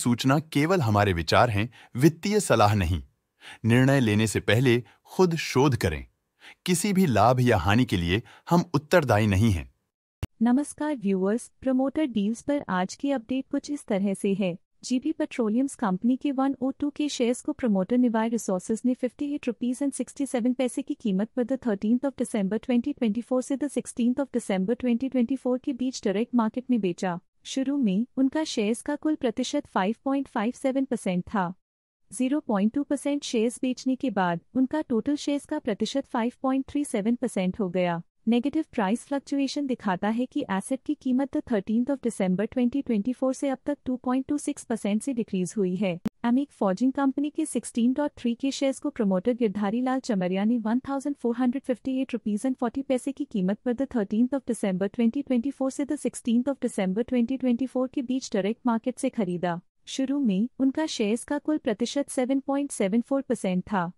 सूचना केवल हमारे विचार हैं, वित्तीय सलाह नहीं। निर्णय लेने से पहले खुद शोध करें। किसी भी लाभ या हानि के लिए हम उत्तरदायी नहीं हैं। नमस्कार व्यूअर्स, प्रमोटर डील्स पर आज की अपडेट कुछ इस तरह से है। जीपी पेट्रोलियम्स कंपनी के 102 के शेयर्स को प्रमोटर निवाय रिसोर्सेज ने 58 रुपीज एंड 67 पैसे की कीमत पर द 13th of December 2024 से द 16th of December 2024 के बीच डायरेक्ट मार्केट में बेचा। शुरू में उनका शेयर्स का कुल प्रतिशत 5.57% था। 0.2% शेयर्स बेचने के बाद उनका टोटल शेयर्स का प्रतिशत 5.37% हो गया। नेगेटिव प्राइस फ्लक्चुएशन दिखाता है कि एसेट की कीमत 13th of December 2024 से अब तक 2.26% से डिक्रीज हुई है। एमिक फॉर्जिंग कंपनी के 16.3 के शेयर्स को प्रमोटर गिरधारी लाल चमरिया ने 1458 रुपीज एंड 40 पैसे की कीमत पर 13th of December 2024 से 16th of December 2024 के बीच डायरेक्ट मार्केट से खरीदा। शुरू में उनका शेयर्स का कुल प्रतिशत 7.74% था।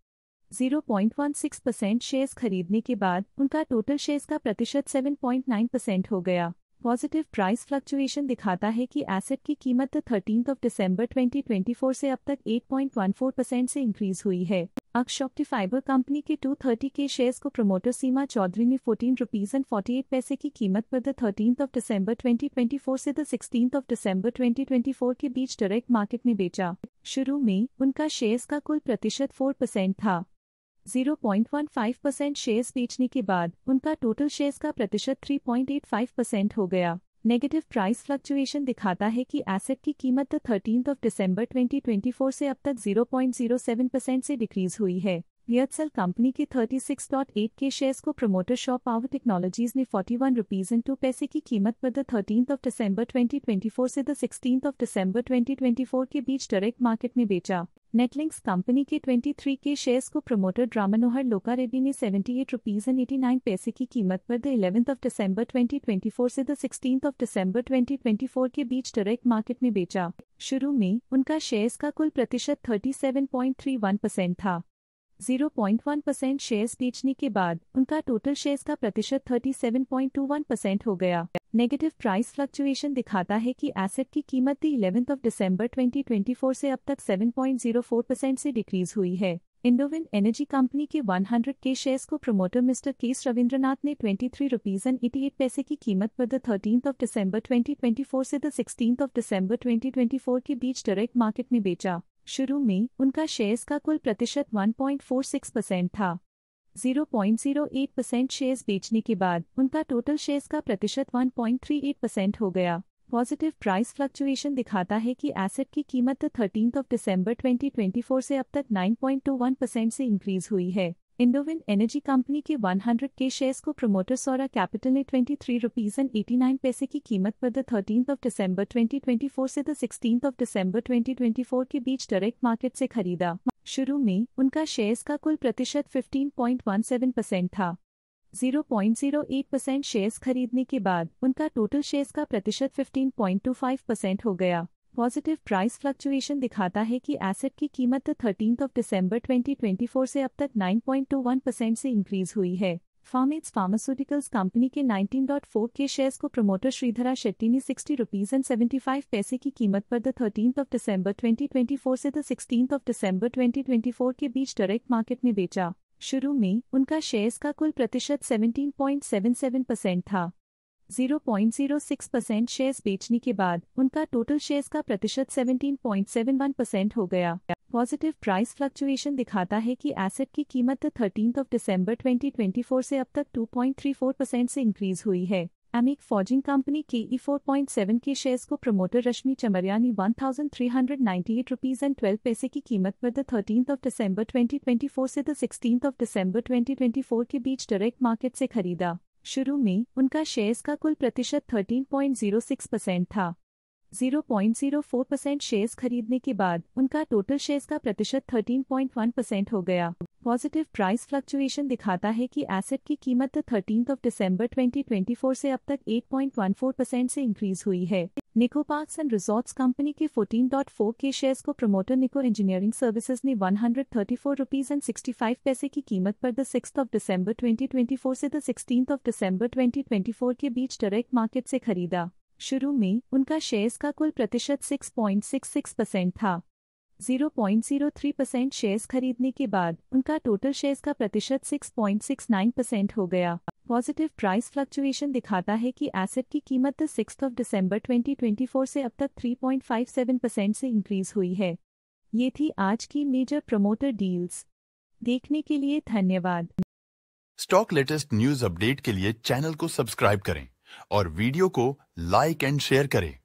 0.16% शेयर्स खरीदने के बाद उनका टोटल शेयर्स का प्रतिशत 7.9% हो गया। पॉजिटिव प्राइस फ्लक्चुएशन दिखाता है कि एसेट की कीमत 13th of December 2024 से अब तक 8.14% से इंक्रीज हुई है। अक्ष ऑप्टिफाइबर कंपनी के 230 के शेयर्स को प्रमोटर सीमा चौधरी ने 14 रुपीज एंड 48 पैसे की कीमत पर 13th of December 2024 से 16th of December 2024 के बीच डायरेक्ट मार्केट में बेचा। शुरू में उनका शेयर्स का कुल प्रतिशत 4% था। 0.15% शेयर्स बेचने के बाद उनका टोटल शेयर्स का प्रतिशत 3.85% हो गया। नेगेटिव प्राइस फ्लक्चुएशन दिखाता है कि एसेट की कीमत 13th of December 2024 से अब तक 0.07% से डिक्रीज हुई है। एयरसेल कंपनी के 36.8 के शेयर्स को प्रमोटर शॉप पावर टेक्नोलॉजीज ने 41 रुपीज एंड 2 पैसे की कीमत पर 13th of December 2024 से 16th of December 2024 के बीच डायरेक्ट मार्केट में बेचा। नेटलिंक्स कंपनी के 23 के शेयर्स को प्रमोटर राममनोहर लोका रेड्डी ने 78 रुपीज एंड 89 पैसे की कीमत पर 11th of December 2024 से 16th of December 2024 के बीच डायरेक्ट मार्केट में बेचा। शुरू में उनका शेयर्स का कुल प्रतिशत 37.31% था। 0.1% शेयर्स बेचने के बाद उनका टोटल शेयर्स का प्रतिशत 37.21% हो गया। नेगेटिव प्राइस फ्लक्चुएशन दिखाता है कि एसेट की कीमत 11th of December 2024 से अब तक 7.04% से डिक्रीज हुई है। इंडोविन एनर्जी कंपनी के 100 के शेयर्स को प्रमोटर मिस्टर केस रविंद्रनाथ ने 23 रुपीज एंड 88 पैसे की कीमत पर 13th of December 2024 से 16th of December 2024 के बीच डायरेक्ट मार्केट में बेचा। शुरू में उनका शेयर्स का कुल प्रतिशत 1.46% था। 0.08% शेयर्स बेचने के बाद उनका टोटल शेयर्स का प्रतिशत 1.38% हो गया। पॉजिटिव प्राइस फ्लक्चुएशन दिखाता है कि एसेट की कीमत 13th of December 2024 से अब तक 9.21% से इंक्रीज हुई है। इंडोविन एनर्जी कंपनी के 100 के शेयर्स को प्रमोटर सौरा कैपिटल ने 23 रुपीज एंड 89 पैसे की कीमत पर 13th of December 2024 से 16th of December 2024 के बीच डायरेक्ट मार्केट से खरीदा। शुरू में उनका शेयर्स का कुल प्रतिशत 15.17% था। 0.08% शेयर्स खरीदने के बाद उनका टोटल शेयर्स का प्रतिशत 15.25% हो गया। पॉजिटिव प्राइस फ्लक्चुएशन दिखाता है कि एसेट की कीमत 13th of December 2024 से अब तक 9.21% से इंक्रीज हुई है। फार्मेड्स फार्मास्यूटिकल्स कंपनी के 19.4 के शेयर्स को प्रमोटर श्रीधरा शेट्टी ने 60 रुपीज एंड 75 पैसे की कीमत पर 13th of December 2024 से 16th of December 2024 के बीच डायरेक्ट मार्केट में बेचा। शुरू में उनका शेयर्स का कुल प्रतिशत 17.77% था। 0.06% शेयर्स बेचने के बाद उनका टोटल शेयर्स का प्रतिशत 17.71% हो गया। पॉजिटिव प्राइस फ्लक्चुएशन दिखाता है कि एसेट की कीमत 13th of December 2024 से अब तक 2.34% से इंक्रीज हुई है। एमिक फॉर्जिंग कंपनी के 4.7 के शेयर्स को प्रमोटर रश्मि चमरिया ने 1398 रुपीज एंड 12 पैसे की कीमत पर 13th of December 2024 से 16th of December 2024 के बीच डायरेक्ट मार्केट से खरीदा। शुरू में उनका शेयर्स का कुल प्रतिशत 13.06% था। 0.04% शेयर्स खरीदने के बाद उनका टोटल शेयर्स का प्रतिशत 13.1% हो गया। पॉजिटिव प्राइस फ्लक्चुएशन दिखाता है कि एसेट की कीमत 13th of December 2024 से अब तक 8.14% से इंक्रीज हुई है। निको पार्क्स एंड रिजॉर्ट्स कंपनी के 14.4 के शेयर्स को प्रमोटर निको इंजीनियरिंग सर्विसेज ने 134 रुपीज एंड 65 पैसे की कीमत पर 6th of December 2024 से 16th of December 2024 के बीच डायरेक्ट मार्केट से खरीदा। शुरू में उनका शेयर्स का कुल प्रतिशत 6.66% था। 0.03% शेयर्स खरीदने के बाद उनका टोटल शेयर्स का प्रतिशत 6.69% हो गया। पॉजिटिव प्राइस फ्लक्चुएशन दिखाता है कि एसेट की कीमत 6 दिसंबर 2024 से अब तक 3.57% से इंक्रीज हुई है। ये थी आज की मेजर प्रमोटर डील्स। देखने के लिए धन्यवाद। स्टॉक लेटेस्ट न्यूज अपडेट के लिए चैनल को सब्सक्राइब करें और वीडियो को लाइक एंड शेयर करें।